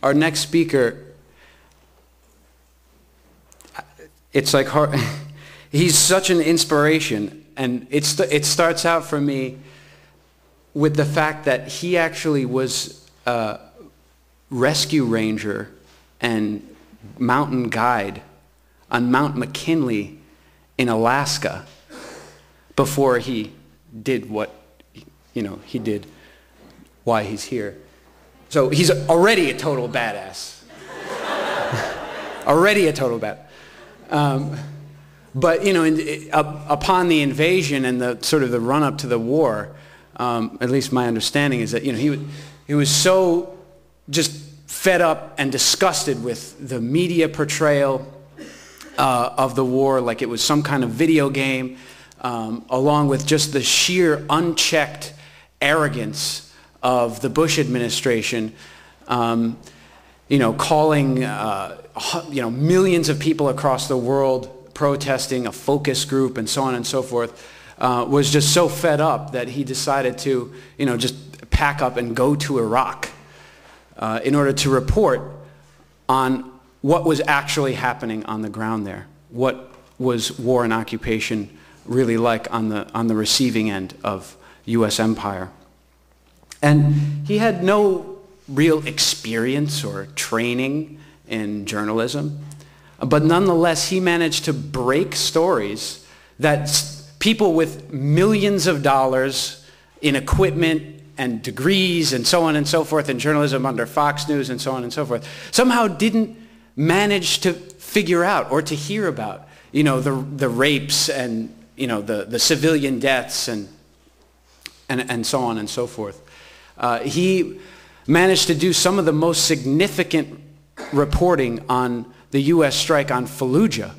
Our next speaker, it's like hard, he's such an inspiration, and it starts out for me with the fact that he actually was a rescue ranger and mountain guide on Mount McKinley in Alaska before he did what he did, why he's here. So he's already a total badass. Already a total badass. But upon the invasion and the sort of the run-up to the war, at least my understanding is that he was so just fed up and disgusted with the media portrayal of the war, like it was some kind of video game, along with just the sheer unchecked arrogance of the Bush administration, calling millions of people across the world protesting, a focus group, and so on and so forth, was just so fed up that he decided to just pack up and go to Iraq in order to report on what was actually happening on the ground there, what was war and occupation really like on the receiving end of U.S. empire. And he had no real experience or training in journalism, but nonetheless he managed to break stories that people with millions of dollars in equipment and degrees and so on and so forth in journalism under Fox News and so on and so forth somehow didn't manage to figure out or to hear about, the rapes and the civilian deaths and so on and so forth. He managed to do some of the most significant reporting on the U.S. strike on Fallujah,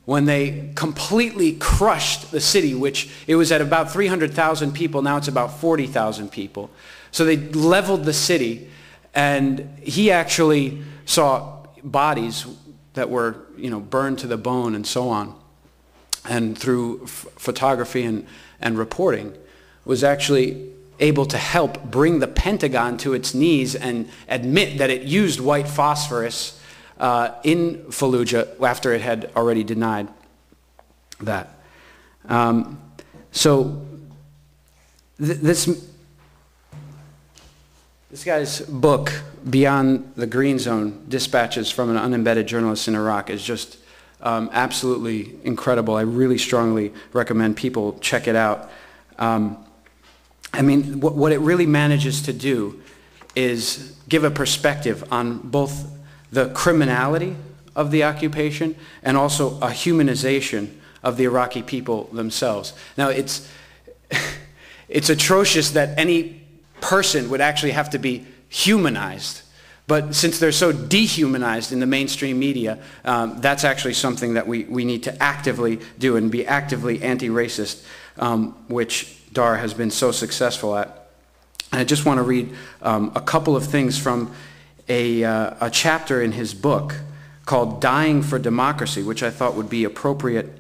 when they completely crushed the city, which it was at about 300,000 people. Now it's about 40,000 people. So they leveled the city, and he actually saw bodies that were, burned to the bone and so on. And through photography and reporting, was actually able to help bring the Pentagon to its knees and admit that it used white phosphorus in Fallujah after it had already denied that. This guy's book, Beyond the Green Zone, Dispatches from an Unembedded Journalist in Iraq, is just absolutely incredible. I really strongly recommend people check it out. What it really manages to do is give a perspective on both the criminality of the occupation and also a humanization of the Iraqi people themselves. Now, it's atrocious that any person would actually have to be humanized, but since they're so dehumanized in the mainstream media, that's actually something that we need to actively do and be actively anti-racist, which Dahr has been so successful at. And I just want to read a couple of things from a chapter in his book called Dying for Democracy, which I thought would be appropriate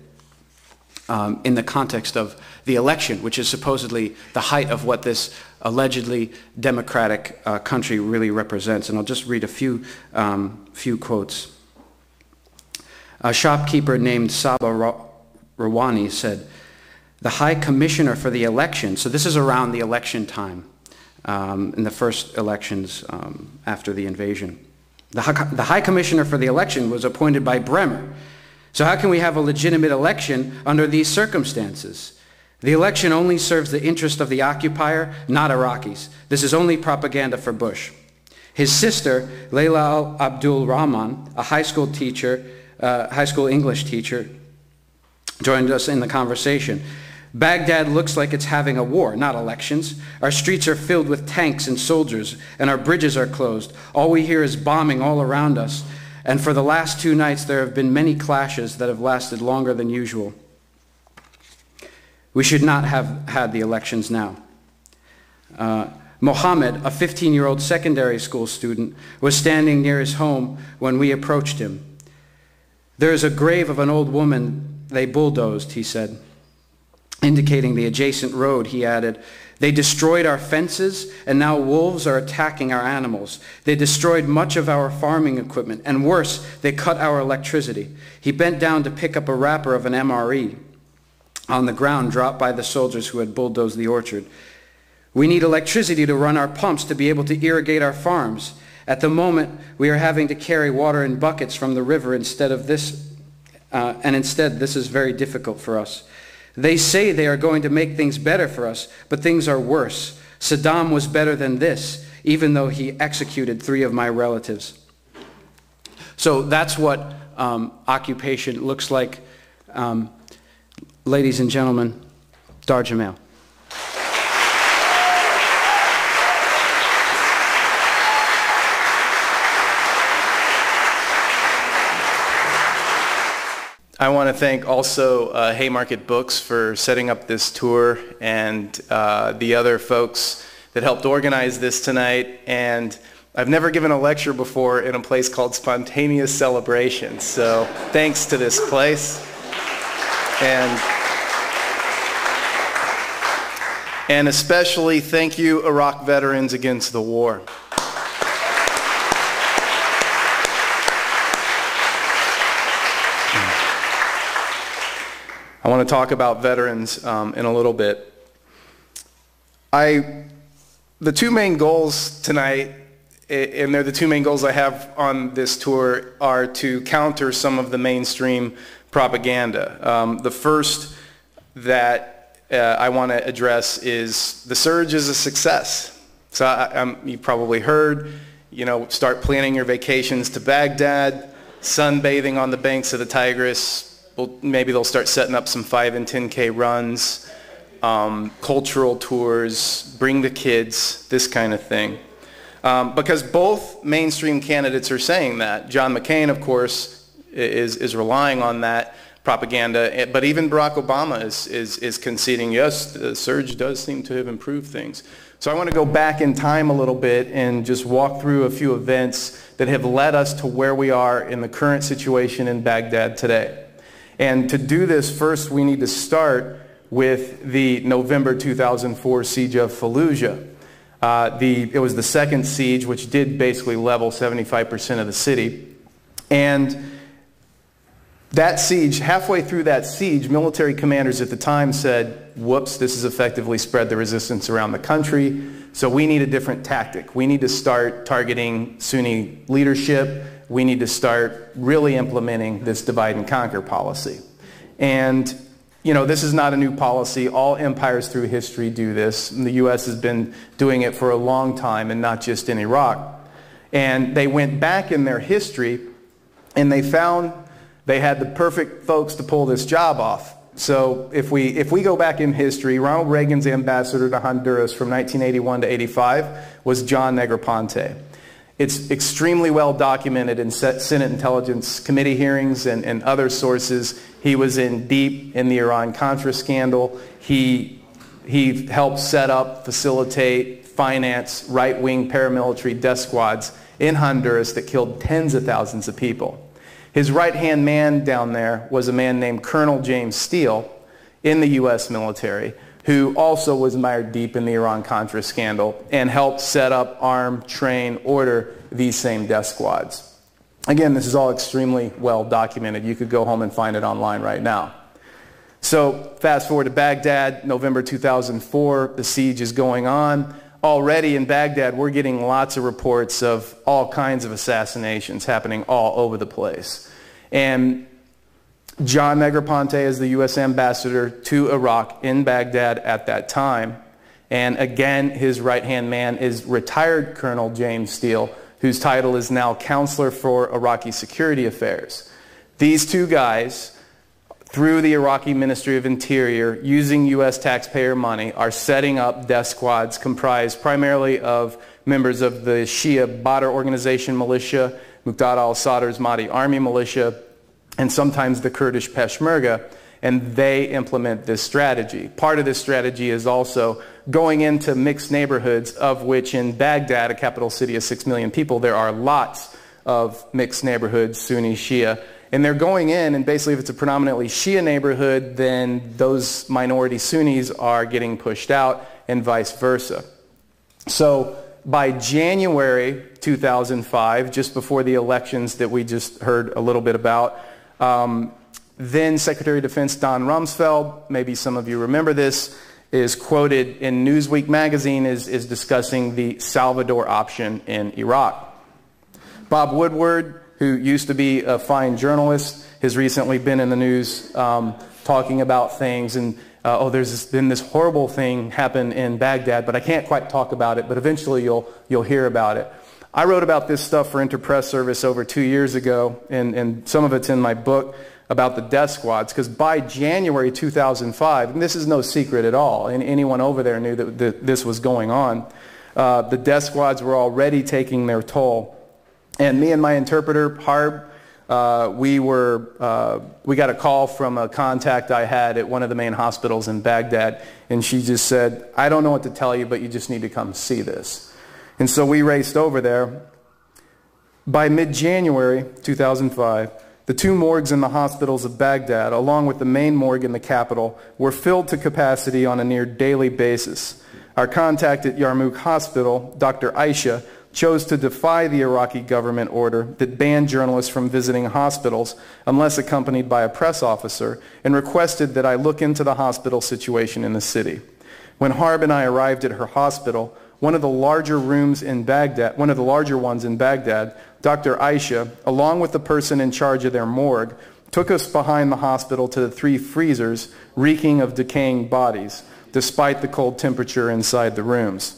in the context of the election, which is supposedly the height of what this allegedly democratic country really represents. And I'll just read a few quotes. A shopkeeper named Saba Rawani said, "The High Commissioner for the election," so this is around the election time, in the first elections after the invasion. The High Commissioner for the election was appointed by Bremer. So how can we have a legitimate election under these circumstances? The election only serves the interest of the occupier, not Iraqis. This is only propaganda for Bush. His sister, Layla Abdul Rahman, a high school English teacher, joined us in the conversation. Baghdad looks like it's having a war, not elections. Our streets are filled with tanks and soldiers, and our bridges are closed. All we hear is bombing all around us. And for the last 2 nights, there have been many clashes that have lasted longer than usual. We should not have had the elections now. Mohammed, a 15-year-old secondary school student, was standing near his home when we approached him. "There is a grave of an old woman they bulldozed," he said. Indicating the adjacent road, he added, "They destroyed our fences, and now wolves are attacking our animals. They destroyed much of our farming equipment, and worse, they cut our electricity." He bent down to pick up a wrapper of an MRE on the ground dropped by the soldiers who had bulldozed the orchard. "We need electricity to run our pumps to be able to irrigate our farms. At the moment, we are having to carry water in buckets from the river instead, this is very difficult for us. They say they are going to make things better for us, but things are worse. Saddam was better than this, even though he executed 3 of my relatives." So that's what occupation looks like. Ladies and gentlemen, Dahr Jamail. I want to thank also Haymarket Books for setting up this tour, and the other folks that helped organize this tonight. And I've never given a lecture before in a place called Spontaneous Celebration, so thanks to this place. And especially thank you, Iraq Veterans Against the War. I want to talk about veterans in a little bit. The 2 main goals tonight, and they're the 2 main goals I have on this tour, are to counter some of the mainstream propaganda. The first that I want to address is the surge is a success. So you've probably heard, start planning your vacations to Baghdad, sunbathing on the banks of the Tigris. Well, maybe they'll start setting up some 5 and 10K runs, cultural tours, bring the kids, this kind of thing. Because both mainstream candidates are saying that. John McCain, of course, is relying on that propaganda, but even Barack Obama is conceding, yes, the surge does seem to have improved things. So I want to go back in time a little bit and just walk through a few events that have led us to where we are in the current situation in Baghdad today. And to do this, first we need to start with the November 2004 siege of Fallujah. It was the second siege, which did basically level 75% of the city. And that siege, halfway through that siege, military commanders at the time said, whoops, this has effectively spread the resistance around the country, so we need a different tactic. We need to start targeting Sunni leadership. We need to start really implementing this divide and conquer policy. And, this is not a new policy. All empires through history do this. And the U.S. has been doing it for a long time, and not just in Iraq. And they went back in their history, and they found they had the perfect folks to pull this job off. So if we go back in history, Ronald Reagan's ambassador to Honduras from 1981 to 85 was John Negroponte. It's extremely well documented in Senate Intelligence Committee hearings and other sources. He was in deep in the Iran-Contra scandal. He helped set up, facilitate, finance right-wing paramilitary death squads in Honduras that killed tens of thousands of people. His right-hand man down there was a man named Colonel James Steele in the U.S. military, who also was mired deep in the Iran-Contra scandal and helped set up, arm, train, order these same death squads. Again, this is all extremely well documented. You could go home and find it online right now. So fast forward to Baghdad, November 2004, the siege is going on. Already in Baghdad, we're getting lots of reports of all kinds of assassinations happening all over the place. And John Negroponte is the U.S. ambassador to Iraq in Baghdad at that time. And again, his right-hand man is retired Colonel James Steele, whose title is now Counselor for Iraqi Security Affairs. These 2 guys, through the Iraqi Ministry of Interior, using U.S. taxpayer money, are setting up death squads comprised primarily of members of the Shia Badr organization militia, Muqtada al-Sadr's Mahdi army militia, and sometimes the Kurdish Peshmerga. and they implement this strategy. Part of this strategy is also going into mixed neighborhoods, of which in Baghdad, a capital city of 6 million people, there are lots of mixed neighborhoods, Sunni, Shia, and they're going in, and basically if it's a predominantly Shia neighborhood, then those minority Sunnis are getting pushed out, and vice versa. So by January 2005, just before the elections that we just heard a little bit about, then Secretary of Defense Don Rumsfeld, maybe some of you remember this, is quoted in Newsweek magazine is discussing the Salvador option in Iraq. Bob Woodward, who used to be a fine journalist, has recently been in the news talking about things, and there's been this horrible thing happen in Baghdad, but I can't quite talk about it, but eventually you'll hear about it. I wrote about this stuff for Interpress Service over 2 years ago, and some of it's in my book about the death squads, because by January 2005, and this is no secret at all, and anyone over there knew that this was going on, the death squads were already taking their toll. And me and my interpreter, Harb, we got a call from a contact I had at one of the main hospitals in Baghdad, and she just said, "I don't know what to tell you, but you just need to come see this." And so we raced over there. By mid-January 2005, the two morgues in the hospitals of Baghdad, along with the main morgue in the capital, were filled to capacity on a near daily basis. Our contact at Yarmouk Hospital, Dr. Aisha, chose to defy the Iraqi government order that banned journalists from visiting hospitals unless accompanied by a press officer, and requested that I look into the hospital situation in the city. When Harb and I arrived at her hospital, one of the larger ones in Baghdad, Dr. Aisha, along with the person in charge of their morgue, took us behind the hospital to the 3 freezers reeking of decaying bodies, despite the cold temperature inside the rooms.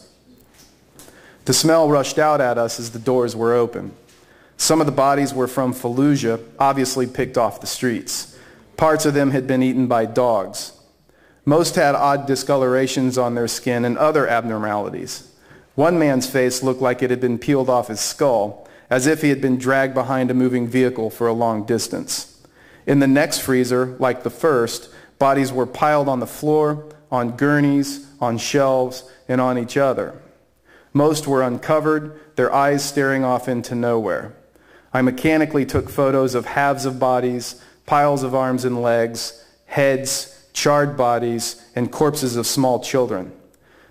The smell rushed out at us as the doors were open. Some of the bodies were from Fallujah, obviously picked off the streets. Parts of them had been eaten by dogs. Most had odd discolorations on their skin and other abnormalities. One man's face looked like it had been peeled off his skull, as if he had been dragged behind a moving vehicle for a long distance. In the next freezer, like the first, bodies were piled on the floor, on gurneys, on shelves, and on each other. Most were uncovered, their eyes staring off into nowhere. I mechanically took photos of halves of bodies, piles of arms and legs, heads, charred bodies, and corpses of small children.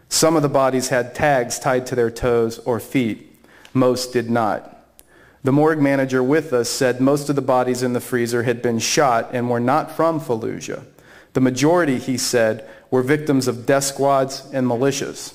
Some of the bodies had tags tied to their toes or feet. Most did not. The morgue manager with us said most of the bodies in the freezer had been shot and were not from Fallujah. The majority, he said, were victims of death squads and militias.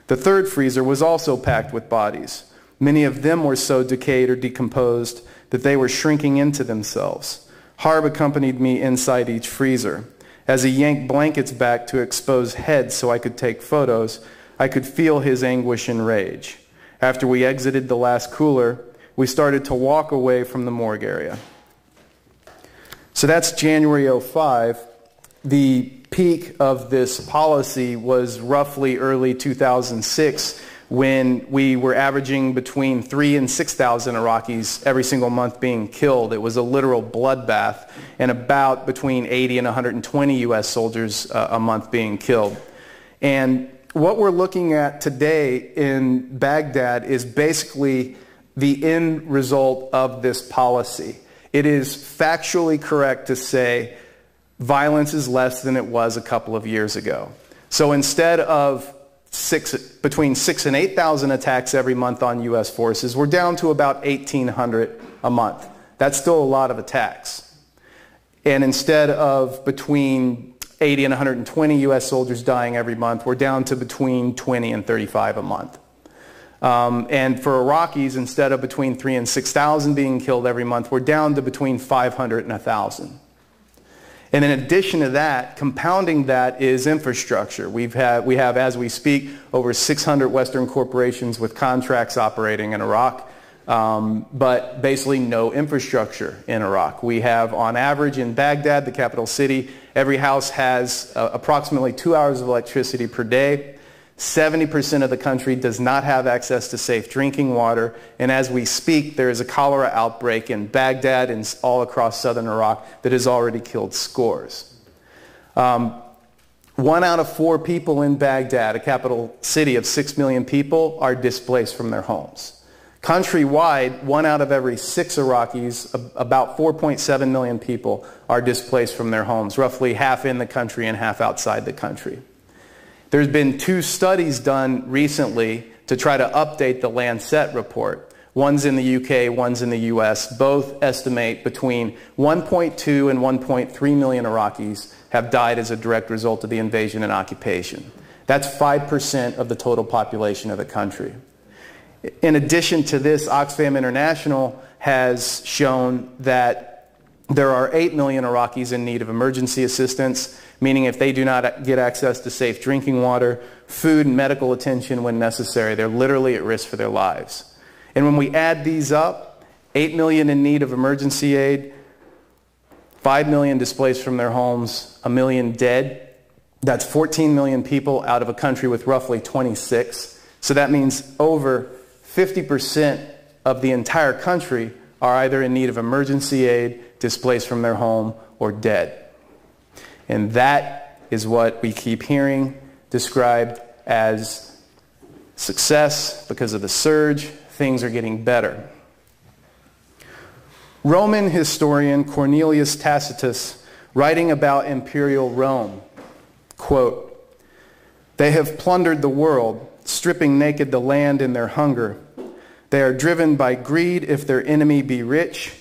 The third freezer was also packed with bodies. Many of them were so decayed or decomposed that they were shrinking into themselves. Harb accompanied me inside each freezer. As he yanked blankets back to expose heads so I could take photos, I could feel his anguish and rage. After we exited the last cooler, we started to walk away from the morgue area. So that's January 2005. The peak of this policy was roughly early 2006, when we were averaging between 3,000 and 6,000 Iraqis every single month being killed. It was a literal bloodbath, and about between 80 and 120 U.S. soldiers a month being killed. And what we're looking at today in Baghdad is basically the end result of this policy. It is factually correct to say violence is less than it was a couple of years ago. So instead of between 6,000 and 8,000 attacks every month on U.S. forces, we're down to about 1,800 a month. That's still a lot of attacks. And instead of between 80 and 120 U.S. soldiers dying every month, we're down to between 20 and 35 a month. And for Iraqis, instead of between 3,000 and 6,000 being killed every month, we're down to between 500 and 1,000. And in addition to that, compounding that is infrastructure. We have, as we speak, over 600 Western corporations with contracts operating in Iraq, but basically no infrastructure in Iraq. We have, on average, in Baghdad, the capital city, every house has approximately 2 hours of electricity per day. 70% of the country does not have access to safe drinking water, and as we speak, there is a cholera outbreak in Baghdad and all across southern Iraq that has already killed scores. 1 out of 4 people in Baghdad, a capital city of 6 million people, are displaced from their homes. Countrywide, 1 out of every 6 Iraqis, about 4.7 million people, are displaced from their homes, roughly half in the country and half outside the country. There's been 2 studies done recently to try to update the Lancet report. One's in the UK, one's in the US. Both estimate between 1.2 and 1.3 million Iraqis have died as a direct result of the invasion and occupation. That's 5% of the total population of the country. In addition to this, Oxfam International has shown that there are 8 million Iraqis in need of emergency assistance, meaning if they do not get access to safe drinking water, food, and medical attention when necessary, they're literally at risk for their lives. And when we add these up, 8 million in need of emergency aid, 5 million displaced from their homes, 1 million dead, that's 14 million people out of a country with roughly 26. So that means over 50% of the entire country are either in need of emergency aid, displaced from their home, or dead. And that is what we keep hearing described as success because of the surge. Things are getting better. Roman historian Cornelius Tacitus, writing about imperial Rome, quote, "They have plundered the world, stripping naked the land in their hunger. They are driven by greed if their enemy be rich,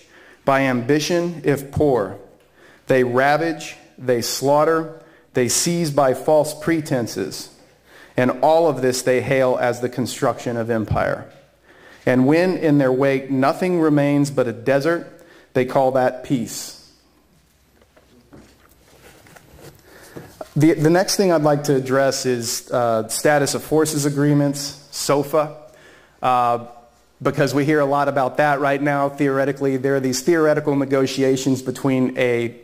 by ambition if poor. They ravage, they slaughter, they seize by false pretenses. And all of this they hail as the construction of empire. And when in their wake nothing remains but a desert, they call that peace." The next thing I'd like to address is status of forces agreements, SOFA, because we hear a lot about that right now. Theoretically, there are these theoretical negotiations between a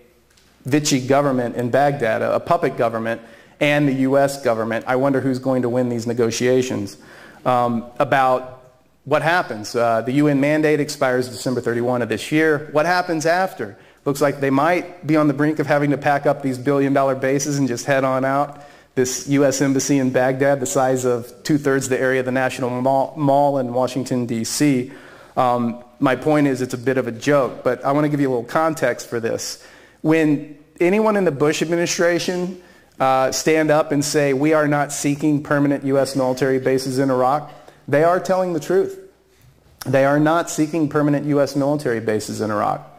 Vichy government in Baghdad, a puppet government, and the U.S. government. I wonder who's going to win these negotiations about what happens. The UN mandate expires December 31 of this year. What happens after? Looks like they might be on the brink of having to pack up these billion-dollar bases and just head on out. This U.S. embassy in Baghdad, the size of 2/3 the area of the National Mall in Washington, D.C. My point is it's a bit of a joke, but I want to give you a little context for this. When anyone in the Bush administration stand up and say, we are not seeking permanent U.S. military bases in Iraq, they are telling the truth. They are not seeking permanent U.S. military bases in Iraq.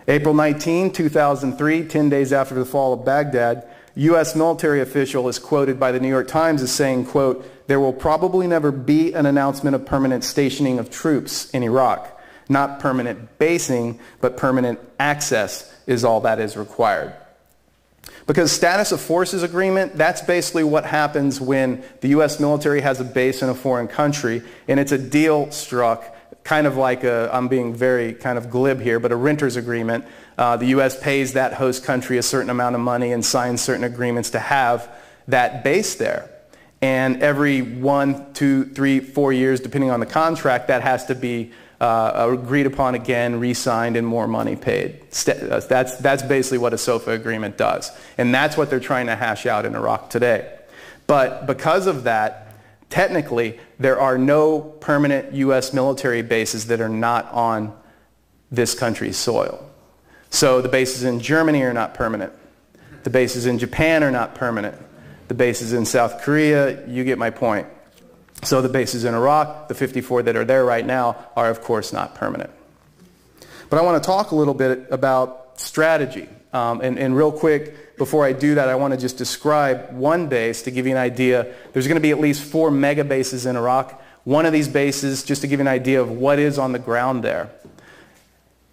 April 19, 2003, 10 days after the fall of Baghdad, U.S. military official is quoted by the New York Times as saying, quote, "There will probably never be an announcement of permanent stationing of troops in Iraq. Not permanent basing, but permanent access is all that is required." Because status of forces agreement, that's basically what happens when the U.S. military has a base in a foreign country, and it's a deal struck, kind of like I'm being very kind of glib here, but a renter's agreement. The U.S. pays that host country a certain amount of money and signs certain agreements to have that base there. And every 1, 2, 3, 4 years, depending on the contract, that has to be agreed upon again, re-signed, and more money paid. That's basically what a SOFA agreement does. And that's what they're trying to hash out in Iraq today. But because of that, technically, there are no permanent U.S. military bases that are not on this country's soil. So the bases in Germany are not permanent. The bases in Japan are not permanent. The bases in South Korea, you get my point. So the bases in Iraq, the 54 that are there right now, are of course not permanent. But I want to talk a little bit about strategy. And real quick, before I do that, I want to just describe one base to give you an idea. There's going to be at least 4 mega bases in Iraq. One of these bases, just to give you an idea of what is on the ground there.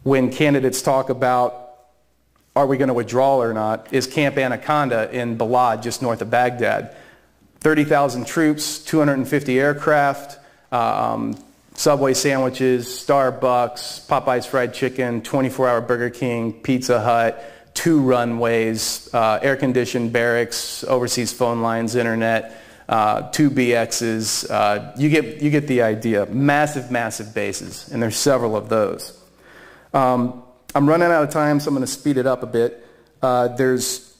When candidates talk about are we going to withdraw or not, is Camp Anaconda in Balad, just north of Baghdad. 30,000 troops, 250 aircraft, Subway sandwiches, Starbucks, Popeye's fried chicken, 24-hour Burger King, Pizza Hut, 2 runways, air-conditioned barracks, overseas phone lines, internet, 2 BXs. You get the idea. Massive, massive bases, and there's several of those. I'm running out of time, so I'm going to speed it up a bit. There's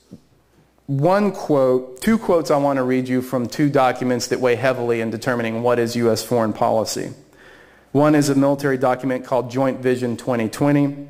two quotes I want to read you from two documents that weigh heavily in determining what is U.S. foreign policy. One is a military document called Joint Vision 2020.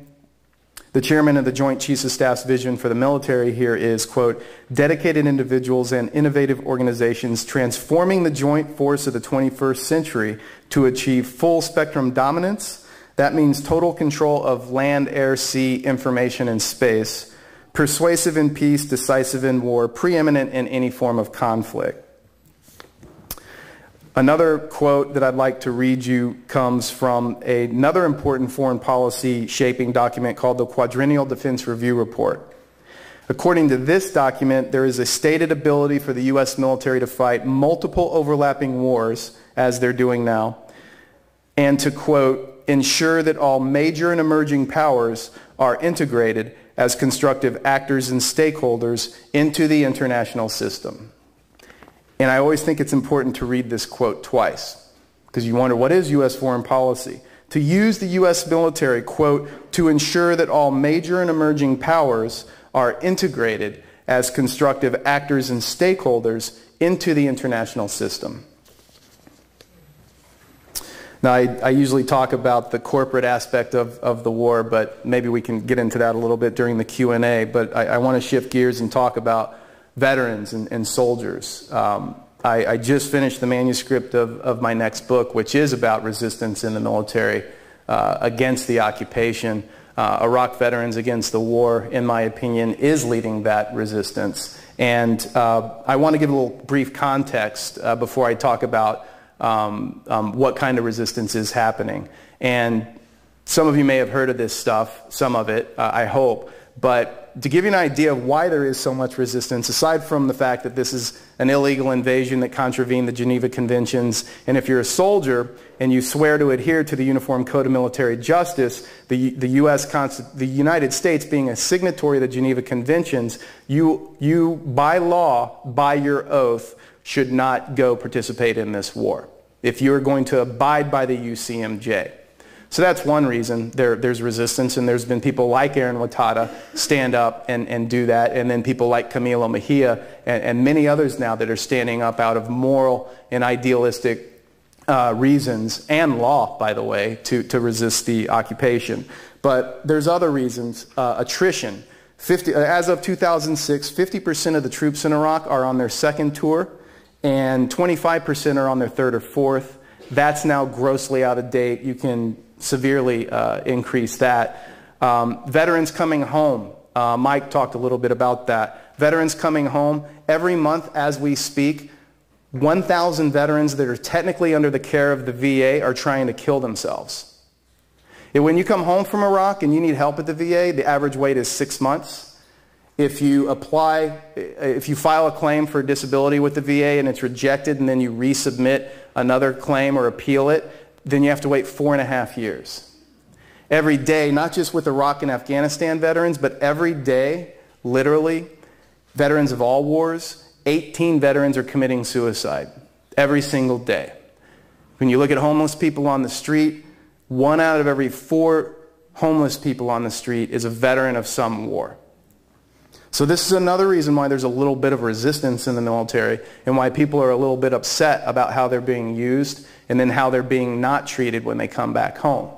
The chairman of the Joint Chiefs of Staff's vision for the military here is, quote, dedicated individuals and innovative organizations transforming the joint force of the 21st century to achieve full spectrum dominance. That means total control of land, air, sea, information, and space, persuasive in peace, decisive in war, preeminent in any form of conflict. Another quote that I'd like to read you comes from another important foreign policy shaping document called the Quadrennial Defense Review Report. According to this document, there is a stated ability for the U.S. military to fight multiple overlapping wars, as they're doing now, and to, quote, ensure that all major and emerging powers are integrated as constructive actors and stakeholders into the international system. And I always think it's important to read this quote twice, because you wonder, what is U.S. foreign policy? To use the U.S. military, quote, to ensure that all major and emerging powers are integrated as constructive actors and stakeholders into the international system. Now, I usually talk about the corporate aspect of the war, but maybe we can get into that a little bit during the Q&A. But I want to shift gears and talk about veterans and soldiers. I just finished the manuscript of my next book, which is about resistance in the military against the occupation. Iraq Veterans Against the War, in my opinion, is leading that resistance. And I want to give a little brief context before I talk about what kind of resistance is happening. And some of you may have heard of this stuff, some of it, I hope. But to give you an idea of why there is so much resistance, aside from the fact that this is an illegal invasion that contravened the Geneva Conventions, and if you're a soldier and you swear to adhere to the Uniform Code of Military Justice, the United States being a signatory of the Geneva Conventions, you by law, by your oath, should not go participate in this war if you're going to abide by the UCMJ. So that's one reason there's resistance, and there's been people like Aaron Watada stand up and do that, and then people like Camilo Mejia and many others now that are standing up out of moral and idealistic reasons, and law, by the way, to resist the occupation. But there's other reasons. Attrition. As of 2006, 50% of the troops in Iraq are on their second tour, and 25% are on their third or fourth. That's now grossly out of date. You can severely increase that. Veterans coming home. Mike talked a little bit about that. Veterans coming home. Every month as we speak, 1,000 veterans that are technically under the care of the VA are trying to kill themselves. And when you come home from Iraq and you need help at the VA, the average wait is 6 months. If you file a claim for disability with the VA and it's rejected, and then you resubmit another claim or appeal it, then you have to wait 4.5 years. Every day, not just with Iraq and Afghanistan veterans, but every day, literally, veterans of all wars, 18 veterans are committing suicide every single day. When you look at homeless people on the street, 1 out of every 4 homeless people on the street is a veteran of some war. So this is another reason why there's a little bit of resistance in the military, and why people are a little bit upset about how they're being used and then how they're being not treated when they come back home.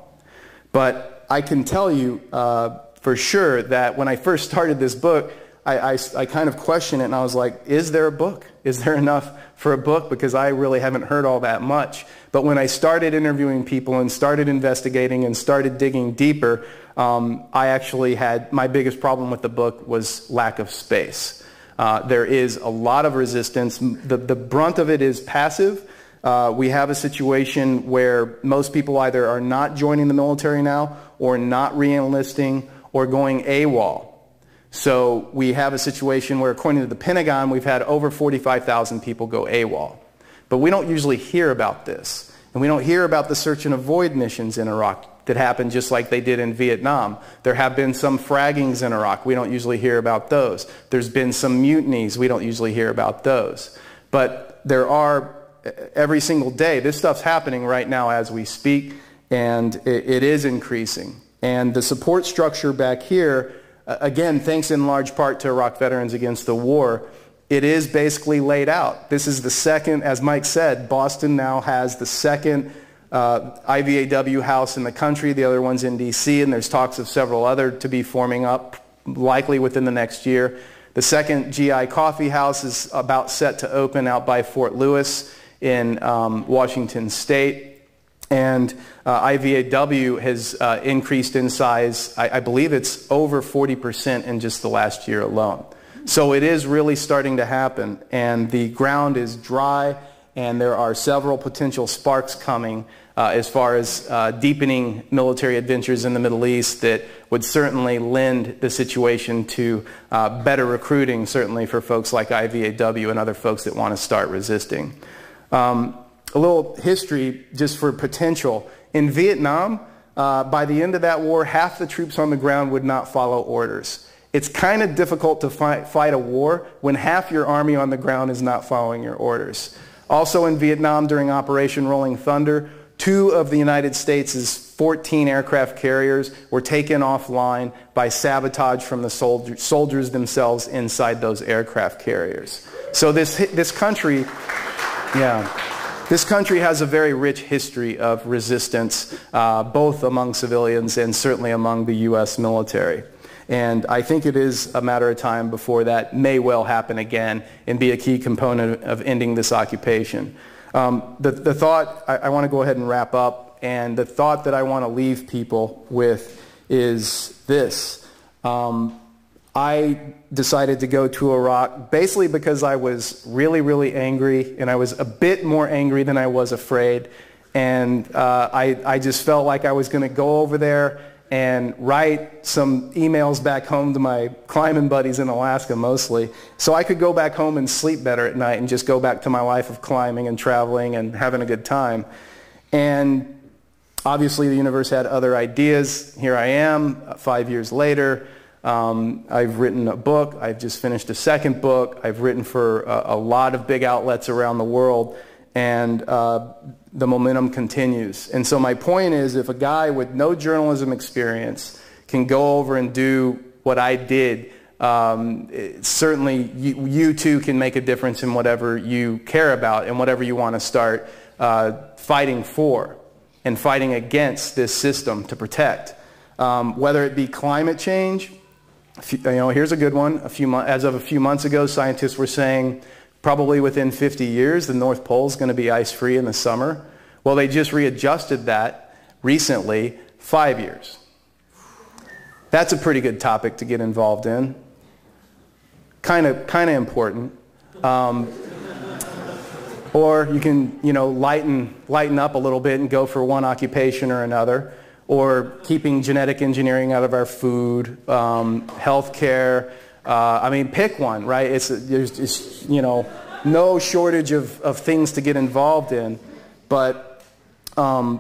But I can tell you for sure that when I first started this book, I kind of questioned it, and I was like, is there a book? Is there enough for a book? Because I really haven't heard all that much. But when I started interviewing people and started investigating and started digging deeper, I actually had, my biggest problem with the book was lack of space. There is a lot of resistance. The brunt of it is passive. We have a situation where most people either are not joining the military now, or not re-enlisting, or going AWOL. So we have a situation where, according to the Pentagon, we've had over 45,000 people go AWOL. But we don't usually hear about this. And we don't hear about the search and avoid missions in Iraq that happened just like they did in Vietnam. There have been some fraggings in Iraq. We don't usually hear about those. There's been some mutinies. We don't usually hear about those. But there are, every single day, this stuff's happening right now as we speak, and it is increasing. And the support structure back here, again, thanks in large part to Iraq Veterans Against the War, it is basically laid out. This is the second, as Mike said, Boston now has the second IVAW house in the country. The other one's in D.C., and there's talks of several other to be forming up, likely within the next year. The second GI coffee house is about set to open out by Fort Lewis in Washington State. And IVAW has increased in size. I believe it's over 40% in just the last year alone. So it is really starting to happen, and the ground is dry, and there are several potential sparks coming as far as deepening military adventures in the Middle East that would certainly lend the situation to better recruiting, certainly for folks like IVAW and other folks that want to start resisting. A little history just for potential. In Vietnam, by the end of that war, half the troops on the ground would not follow orders. It's kind of difficult to fight a war when half your army on the ground is not following your orders. Also in Vietnam during Operation Rolling Thunder, 2 of the United States' 14 aircraft carriers were taken offline by sabotage from the soldiers themselves inside those aircraft carriers. So this country has a very rich history of resistance, both among civilians and certainly among the U.S. military. And I think it is a matter of time before that may well happen again and be a key component of ending this occupation. The thought, I want to go ahead and wrap up, and the thought that I want to leave people with is this. I decided to go to Iraq basically because I was really, really angry, and I was a bit more angry than I was afraid. And I just felt like I was going to go over there and write some emails back home to my climbing buddies in Alaska mostly, so I could go back home and sleep better at night and just go back to my life of climbing and traveling and having a good time. And obviously the universe had other ideas. Here I am, 5 years later. I've written a book. I've just finished a second book. I've written for a lot of big outlets around the world, and the momentum continues. And so my point is, if a guy with no journalism experience can go over and do what I did, certainly you too can make a difference in whatever you care about and whatever you want to start fighting for and fighting against this system to protect. Whether it be climate change, here's a good one. As of a few months ago, scientists were saying probably within 50 years, the North Pole is going to be ice-free in the summer. Well, they just readjusted that recently, 5 years. That's a pretty good topic to get involved in. Kind of important. Or you can, lighten up a little bit and go for one occupation or another. Or keeping genetic engineering out of our food, healthcare. Pick one, right? There's no shortage of things to get involved in. But, the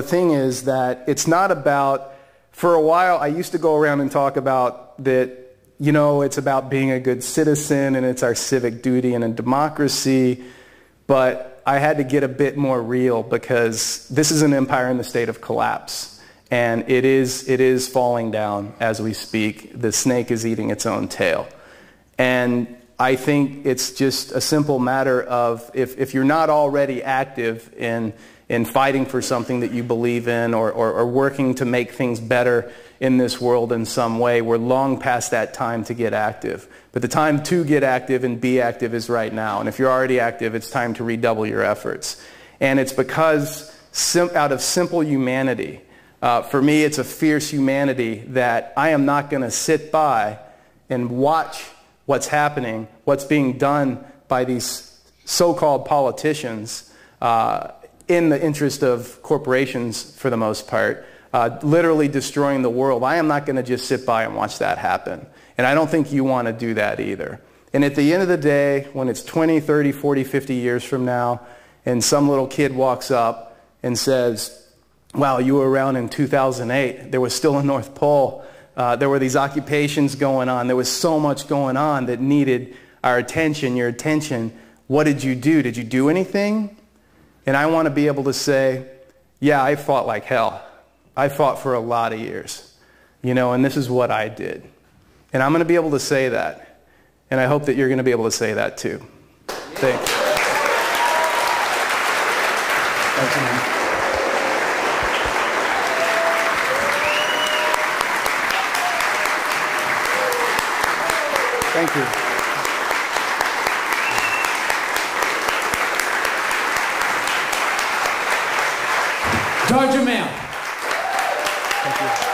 thing is that it's not about, for a while I used to go around and talk about that, it's about being a good citizen and it's our civic duty and a democracy, but I had to get a bit more real because this is an empire in the state of collapse. And it is falling down as we speak. The snake is eating its own tail. And I think it's just a simple matter of if you're not already active in fighting for something that you believe in or working to make things better in this world in some way, we're long past that time to get active. But the time to get active and be active is right now. And if you're already active, it's time to redouble your efforts. And it's because out of simple humanity, for me, it's a fierce humanity that I am not going to sit by and watch what's happening, what's being done by these so-called politicians in the interest of corporations for the most part, literally destroying the world. I am not going to just sit by and watch that happen. And I don't think you want to do that either. And at the end of the day, when it's 20, 30, 40, 50 years from now, and some little kid walks up and says, wow, you were around in 2008. There was still a North Pole. There were these occupations going on. There was so much going on that needed our attention, your attention. What did you do? Did you do anything? And I want to be able to say, yeah, I fought like hell. I fought for a lot of years. and this is what I did. And I'm going to be able to say that. And I hope that you're going to be able to say that too. Thanks. Thanks, man. Thank you. Dahr Jamail. Thank you.